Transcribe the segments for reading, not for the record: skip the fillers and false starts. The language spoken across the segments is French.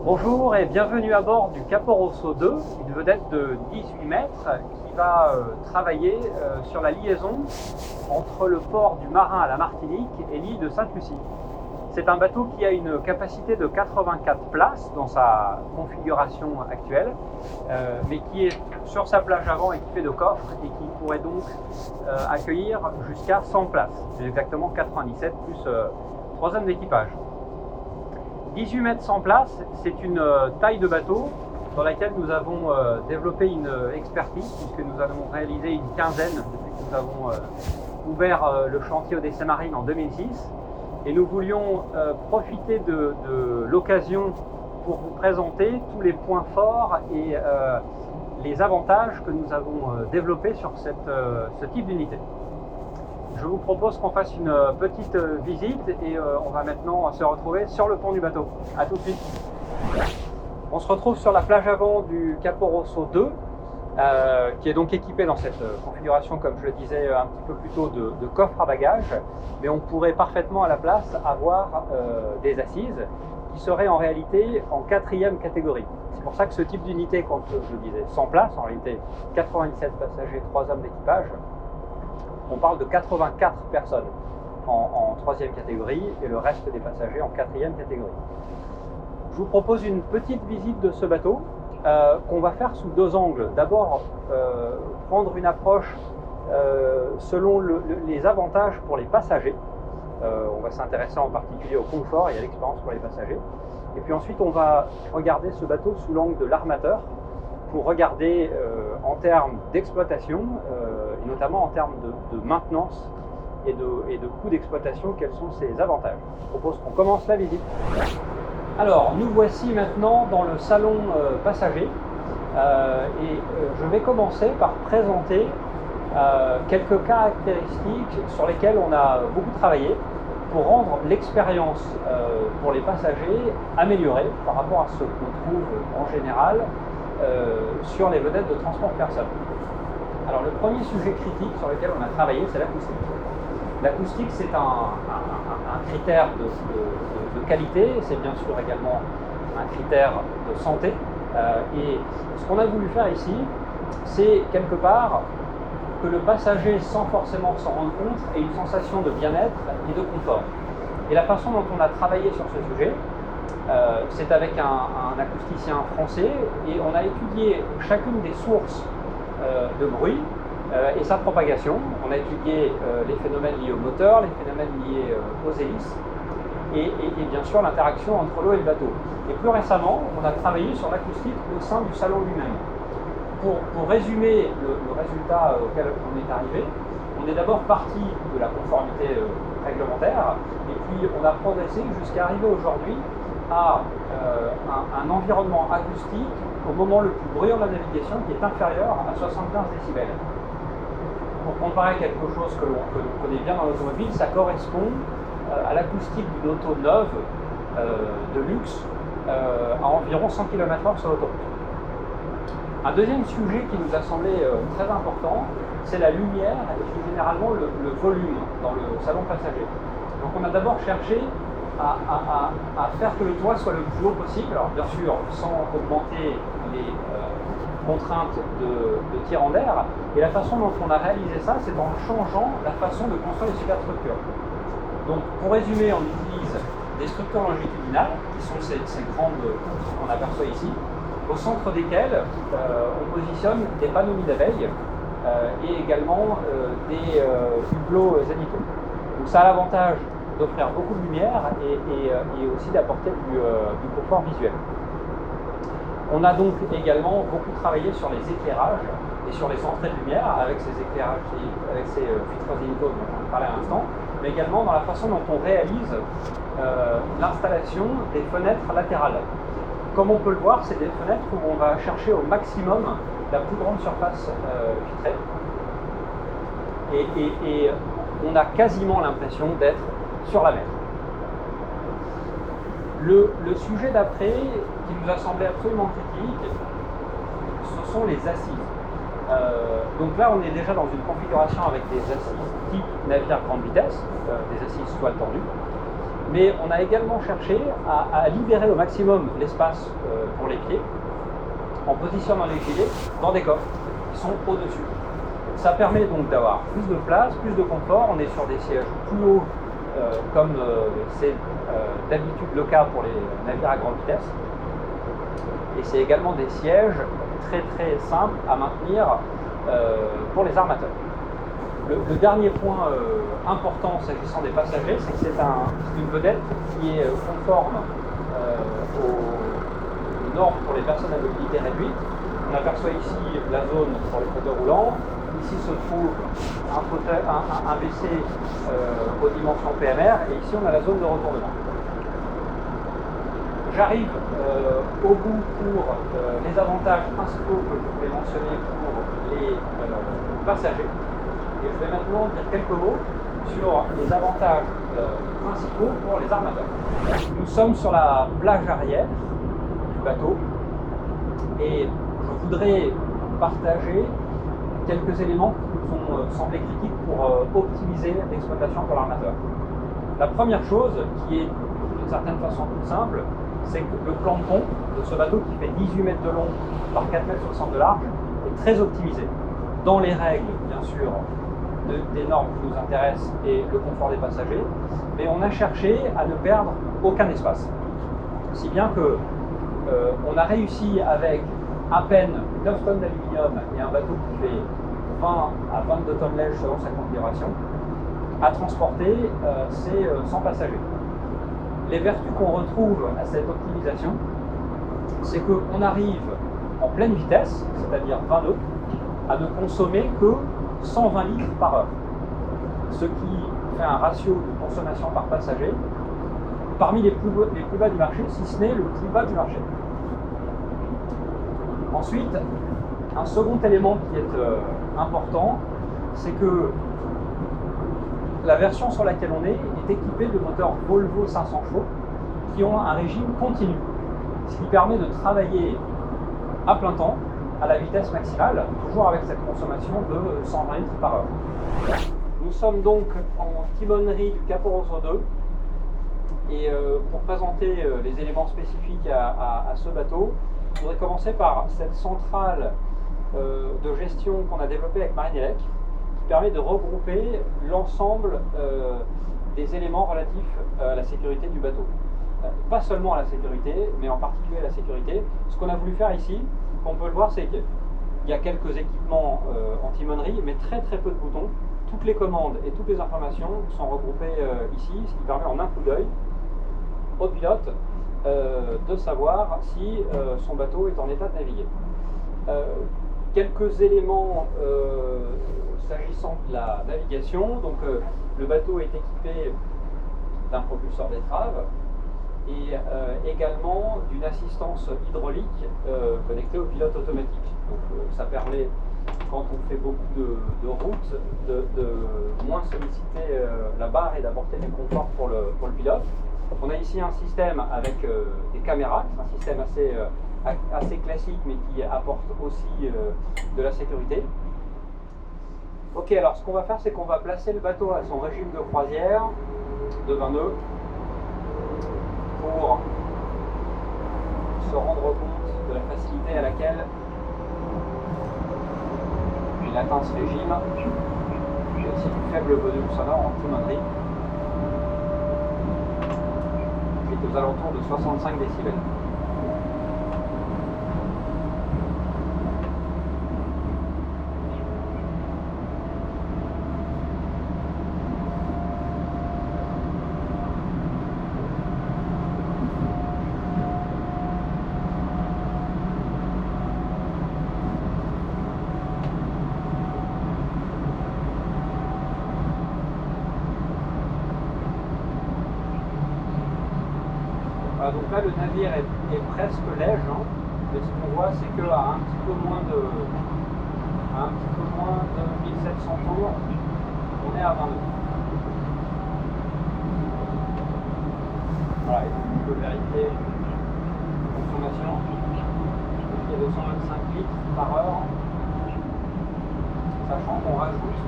Bonjour et bienvenue à bord du Capo Rosso 2, une vedette de 18 mètres qui va travailler sur la liaison entre le port du Marin à la Martinique et l'île de Sainte-Lucie. C'est un bateau qui a une capacité de 84 places dans sa configuration actuelle, mais qui est sur sa plage avant équipé de coffres et qui pourrait donc accueillir jusqu'à 100 places, exactement 97 plus 3 hommes d'équipage. 18 mètres 100 places, c'est une taille de bateau dans laquelle nous avons développé une expertise, puisque nous avons réalisé une quinzaine depuis que nous avons ouvert le chantier Odyssée Marine en 2006. Et nous voulions profiter de l'occasion pour vous présenter tous les points forts et les avantages que nous avons développés sur ce type d'unité. Je vous propose qu'on fasse une petite visite et on va maintenant se retrouver sur le pont du bateau. A tout de suite. On se retrouve sur la plage avant du Capo Rosso 2, qui est donc équipé dans cette configuration, comme je le disais un petit peu plus tôt, de coffre à bagages, mais on pourrait parfaitement à la place avoir des assises qui seraient en réalité en 4e catégorie. C'est pour ça que ce type d'unité, quand je disais 100 places, en réalité 97 passagers, 3 hommes d'équipage, on parle de 84 personnes en 3e catégorie et le reste des passagers en 4e catégorie. Je vous propose une petite visite de ce bateau qu'on va faire sous deux angles. D'abord, prendre une approche selon les avantages pour les passagers. On va s'intéresser en particulier au confort et à l'expérience pour les passagers. Et puis ensuite, on va regarder ce bateau sous l'angle de l'armateur pour regarder en termes d'exploitation et notamment en termes de maintenance et de coûts d'exploitation, quels sont ses avantages. Je propose qu'on commence la visite. Alors, nous voici maintenant dans le salon passager et je vais commencer par présenter quelques caractéristiques sur lesquelles on a beaucoup travaillé pour rendre l'expérience pour les passagers améliorée par rapport à ce qu'on trouve en général sur les vedettes de transport personnes. Alors le premier sujet critique sur lequel on a travaillé, c'est l'acoustique. L'acoustique, c'est un critère de qualité, c'est bien sûr également un critère de santé. Et ce qu'on a voulu faire ici, c'est quelque part que le passager, sans forcément s'en rendre compte, ait une sensation de bien-être et de confort. Et la façon dont on a travaillé sur ce sujet, c'est avec un acousticien français et on a étudié chacune des sources de bruit et sa propagation. On a étudié les phénomènes liés au moteur, les phénomènes liés aux hélices et bien sûr l'interaction entre l'eau et le bateau. Et plus récemment, on a travaillé sur l'acoustique au sein du salon lui-même. Pour résumer le résultat auquel on est arrivé, on est d'abord parti de la conformité réglementaire et puis on a progressé jusqu'à arriver aujourd'hui à un environnement acoustique au moment le plus bruyant de la navigation qui est inférieur à 75 décibels. Pour comparer quelque chose que l'on connaît bien dans l'automobile, ça correspond à l'acoustique d'une auto neuve de luxe à environ 100 km/h sur l'autoroute. Un deuxième sujet qui nous a semblé très important, c'est la lumière et plus généralement le volume dans le salon passager. Donc on a d'abord cherché à faire que le toit soit le plus haut possible, alors bien sûr sans augmenter les contraintes de tirant d'air, et la façon dont on a réalisé ça, c'est en changeant la façon de construire les superstructures. Donc pour résumer, on utilise des structures longitudinales, qui sont ces grandes poutres qu'on aperçoit ici, au centre desquelles on positionne des panneaux d'abeilles et également des hublots zénithaux. Donc ça a l'avantage d'offrir beaucoup de lumière et aussi d'apporter du confort visuel. On a donc également beaucoup travaillé sur les éclairages et sur les entrées de lumière avec ces éclairages, avec ces filtres zénithaux dont on parlait à l'instant, mais également dans la façon dont on réalise l'installation des fenêtres latérales. Comme on peut le voir, c'est des fenêtres où on va chercher au maximum la plus grande surface vitrée. Et on a quasiment l'impression d'être sur la mer. Le sujet d'après, qui nous a semblé absolument critique, ce sont les assises. Donc là, on est déjà dans une configuration avec des assises type navire grande vitesse, des assises toile tendue. Mais on a également cherché à libérer au maximum l'espace pour les pieds en positionnant les gilets dans des coffres qui sont au-dessus. Ça permet donc d'avoir plus de place, plus de confort. On est sur des sièges plus hauts comme c'est d'habitude le cas pour les navires à grande vitesse. Et c'est également des sièges très très simples à maintenir pour les armateurs. Le dernier point important s'agissant des passagers, c'est que c'est une vedette qui est conforme aux normes pour les personnes à mobilité réduite. On aperçoit ici la zone pour les fauteuils roulants. Ici se trouve un WC aux dimensions PMR et ici on a la zone de retournement. J'arrive au bout pour les avantages principaux que je voulais mentionner pour les passagers. Et je vais maintenant dire quelques mots sur les avantages principaux pour les armateurs. Nous sommes sur la plage arrière du bateau et je voudrais partager quelques éléments qui nous sont semblés critiques pour optimiser l'exploitation pour l'armateur. La première chose, qui est d'une certaine façon toute simple, c'est que le plan de pont de ce bateau qui fait 18 mètres de long par 4,60 mètres de large est très optimisé. Dans les règles, bien sûr, des normes qui nous intéressent et le confort des passagers, mais on a cherché à ne perdre aucun espace. Si bien que on a réussi avec à peine 9 tonnes d'aluminium et un bateau qui fait 20 à 22 tonnes lège selon sa configuration, à transporter ces 100 passagers. Les vertus qu'on retrouve à cette optimisation, c'est qu'on arrive en pleine vitesse, c'est-à-dire 20 nœuds, à ne consommer que 120 litres par heure, ce qui fait un ratio de consommation par passager parmi les plus bas du marché, si ce n'est le plus bas du marché. Ensuite, un second élément qui est important, c'est que la version sur laquelle on est équipée de moteurs Volvo 500 chevaux qui ont un régime continu, ce qui permet de travailler à plein temps, à la vitesse maximale, toujours avec cette consommation de 120 litres par heure. Nous sommes donc en timonerie du Capo Rosso 2 et pour présenter les éléments spécifiques à ce bateau, je voudrais commencer par cette centrale de gestion qu'on a développée avec Marinelec, qui permet de regrouper l'ensemble des éléments relatifs à la sécurité du bateau. Pas seulement à la sécurité, mais en particulier à la sécurité. Ce qu'on a voulu faire ici, on peut le voir, c'est qu'il y a quelques équipements en timonerie, mais très très peu de boutons. Toutes les commandes et toutes les informations sont regroupées ici, ce qui permet en un coup d'œil au pilote de savoir si son bateau est en état de naviguer. Quelques éléments s'agissant de la navigation. Donc, le bateau est équipé d'un propulseur d'étrave et également d'une assistance hydraulique connectée au pilote automatique. Donc, ça permet, quand on fait beaucoup de routes, de moins solliciter la barre et d'apporter du confort pour le pilote. On a ici un système avec des caméras, c'est un système assez classique mais qui apporte aussi de la sécurité. Ok, alors ce qu'on va faire, c'est qu'on va placer le bateau à son régime de croisière de 20 nœuds pour se rendre compte de la facilité à laquelle il atteint ce régime. J'ai aussi du faible volume sonore en timonerie, qui est aux alentours de 65 décibels. Donc là, le navire est presque léger, hein, mais ce qu'on voit, c'est qu'à un petit peu moins de 1700 tours, on est à 20 nœuds. Voilà, et donc on peut vérifier la consommation, qui est de 125 litres par heure, sachant qu'on rajoute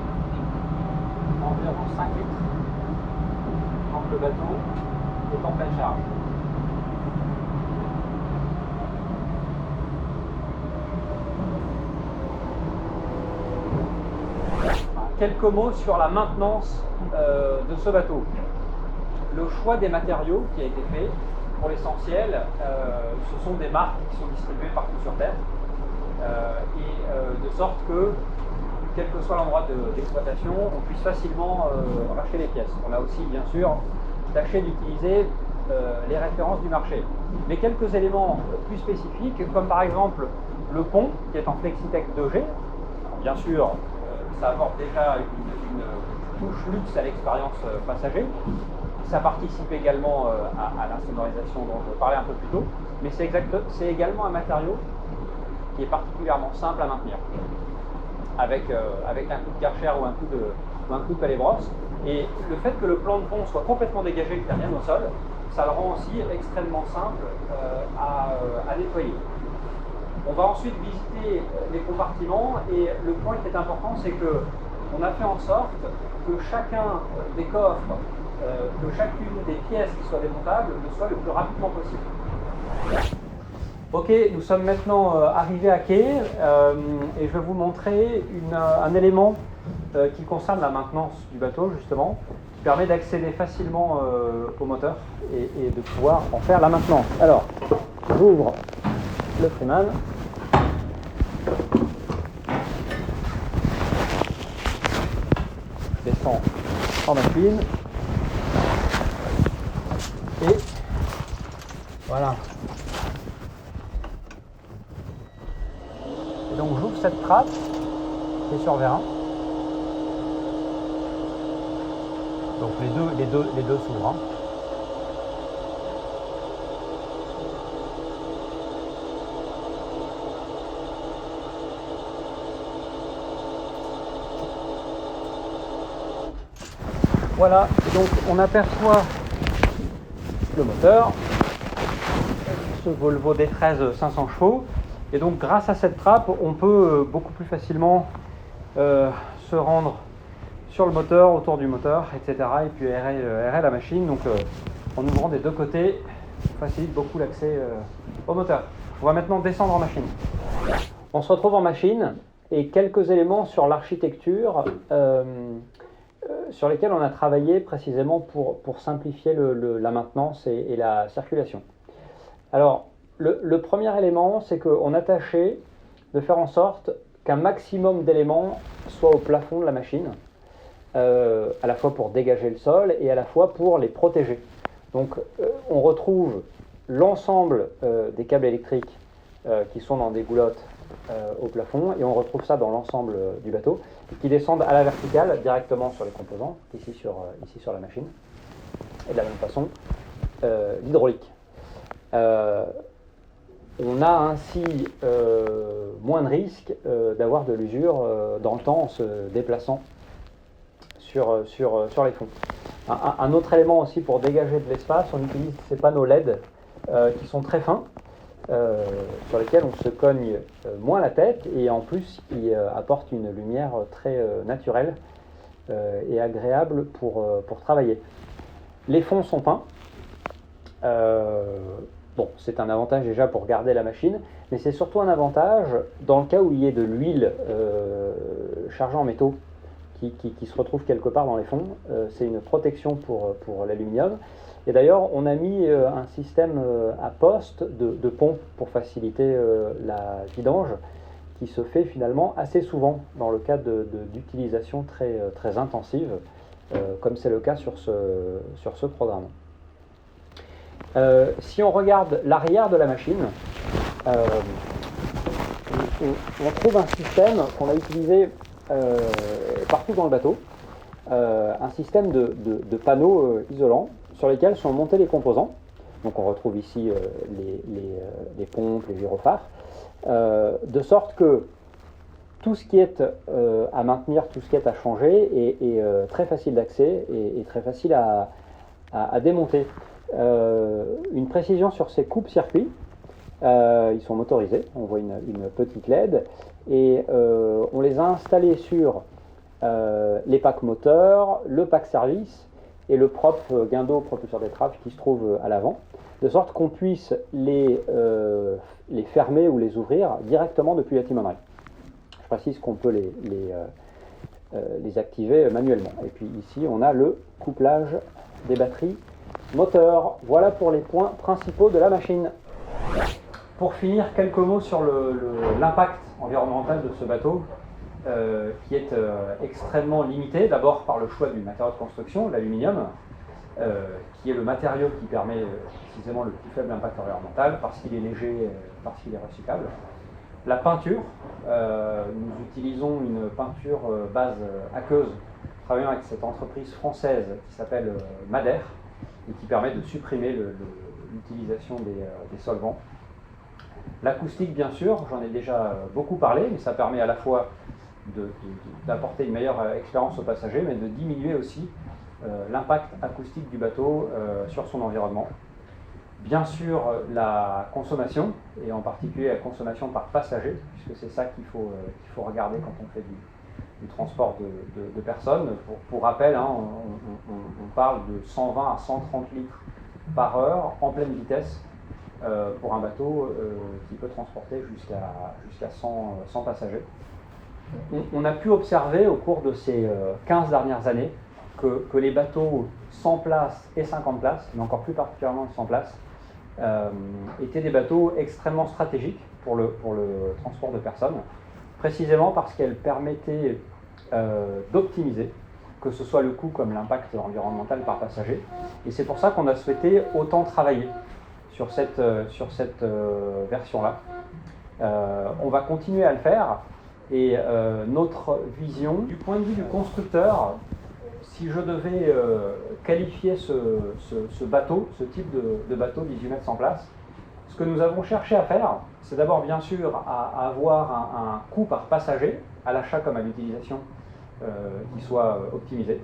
environ 5 litres quand le bateau est en pleine charge. Quelques mots sur la maintenance de ce bateau. Le choix des matériaux qui a été fait, pour l'essentiel, ce sont des marques qui sont distribuées partout sur Terre, de sorte que, quel que soit l'endroit d'exploitation, on puisse facilement racheter les pièces. On a aussi, bien sûr, tâché d'utiliser les références du marché. Mais quelques éléments plus spécifiques, comme par exemple le pont, qui est en Flexitech 2G. Alors, bien sûr, ça apporte déjà une touche luxe à l'expérience passager. Ça participe également à la sonorisation dont je parlais un peu plus tôt, mais c'est également un matériau qui est particulièrement simple à maintenir, avec un coup de Karcher ou un coup de palais brosse. Et le fait que le plan de pont soit complètement dégagé, qu'il n'y a rien au sol, ça le rend aussi extrêmement simple à nettoyer. On va ensuite visiter les compartiments, et le point qui est important, c'est qu'on a fait en sorte que chacun des coffres, que chacune des pièces qui soient démontables le soit le plus rapidement possible. Ok, nous sommes maintenant arrivés à quai, et je vais vous montrer un élément qui concerne la maintenance du bateau, justement, qui permet d'accéder facilement au moteur et de pouvoir en faire la maintenance. Alors, j'ouvre le Freeman. Je descends en machine. Et voilà. Et donc j'ouvre cette trappe qui est sur vérin. Donc les deux s'ouvrent. Hein. Voilà, donc on aperçoit le moteur, ce Volvo D13 500 chevaux, et donc grâce à cette trappe, on peut beaucoup plus facilement se rendre sur le moteur, autour du moteur, etc. et puis aérer la machine. Donc en ouvrant des deux côtés, on facilite beaucoup l'accès au moteur. On va maintenant descendre en machine. On se retrouve en machine, et quelques éléments sur l'architecture sur lesquels on a travaillé précisément pour simplifier la maintenance et la circulation. Alors, le premier élément, c'est qu'on a tâché de faire en sorte qu'un maximum d'éléments soient au plafond de la machine, à la fois pour dégager le sol et à la fois pour les protéger. Donc, on retrouve l'ensemble des câbles électriques qui sont dans des goulottes au plafond, et on retrouve ça dans l'ensemble du bateau, et qui descendent à la verticale directement sur les composants, ici sur la machine, et de la même façon l'hydraulique. On a ainsi moins de risque d'avoir de l'usure dans le temps en se déplaçant sur les fonds. Un autre élément aussi pour dégager de l'espace, on utilise ces panneaux LED qui sont très fins, sur lesquels on se cogne moins la tête, et en plus qui apportent une lumière très naturelle et agréable pour travailler. Les fonds sont peints. Bon, c'est un avantage déjà pour garder la machine, mais c'est surtout un avantage dans le cas où il y ait de l'huile chargée en métaux qui se retrouve quelque part dans les fonds. C'est une protection pour l'aluminium. Et d'ailleurs, on a mis un système à poste de pompe pour faciliter la vidange, qui se fait finalement assez souvent dans le cas d'utilisation très intensive, comme c'est le cas sur ce programme. Si on regarde l'arrière de la machine, on trouve un système qu'on a utilisé partout dans le bateau, un système de panneaux isolants sur lesquels sont montés les composants. Donc on retrouve ici les pompes, les gyrophares, de sorte que tout ce qui est à maintenir, tout ce qui est à changer est très facile d'accès et très facile à démonter. Une précision sur ces coupes-circuits, ils sont motorisés, on voit une petite LED, et on les a installés sur les packs moteurs, le pack service et le propre guindeau propulseur d'étrave qui se trouve à l'avant, de sorte qu'on puisse les fermer ou les ouvrir directement depuis la timonerie. Je précise qu'on peut les activer manuellement. Et puis ici, on a le couplage des batteries moteur. Voilà pour les points principaux de la machine. Pour finir, quelques mots sur l'impact environnemental de ce bateau, qui est extrêmement limité, d'abord par le choix du matériau de construction, l'aluminium, qui est le matériau qui permet précisément le plus faible impact environnemental, parce qu'il est léger, parce qu'il est recyclable. La peinture, nous utilisons une peinture base aqueuse, travaillant avec cette entreprise française qui s'appelle Madère, et qui permet de supprimer l'utilisation des solvants. L'acoustique, bien sûr, j'en ai déjà beaucoup parlé, mais ça permet à la fois d'apporter une meilleure expérience aux passagers, mais de diminuer aussi l'impact acoustique du bateau sur son environnement. Bien sûr, la consommation, et en particulier la consommation par passager, puisque c'est ça qu'il faut regarder quand on fait du transport de personnes. Pour rappel, hein, on parle de 120 à 130 litres par heure en pleine vitesse pour un bateau qui peut transporter jusqu'à 100 passagers. On a pu observer au cours de ces 15 dernières années que les bateaux 100 places et 50 places, mais encore plus particulièrement 100 places, étaient des bateaux extrêmement stratégiques pour le transport de personnes, précisément parce qu'elles permettaient d'optimiser, que ce soit le coût comme l'impact environnemental par passager. Et c'est pour ça qu'on a souhaité autant travailler sur cette version-là. On va continuer à le faire, et notre vision, du point de vue du constructeur, si je devais qualifier ce bateau, ce type de bateau 18 mètres 100 places, ce que nous avons cherché à faire, c'est d'abord bien sûr à avoir un coût par passager, à l'achat comme à l'utilisation, qui soit optimisé,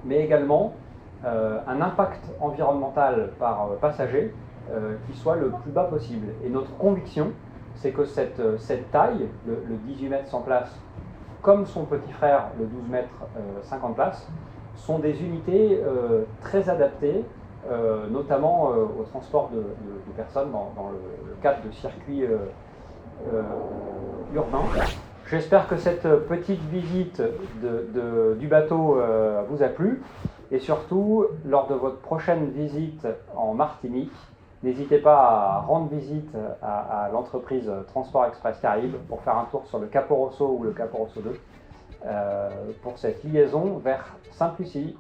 mais également un impact environnemental par passager qui soit le plus bas possible. Et notre conviction, c'est que cette taille, le 18 mètres 100 places, comme son petit frère, le 12 mètres 50 places, sont des unités très adaptées, notamment au transport de personnes dans le cadre de circuits urbains. J'espère que cette petite visite du bateau vous a plu, et surtout, lors de votre prochaine visite en Martinique, n'hésitez pas à rendre visite à l'entreprise Transport Express Caraïbes pour faire un tour sur le Capo Rosso ou le Capo Rosso 2 pour cette liaison vers Sainte-Lucie.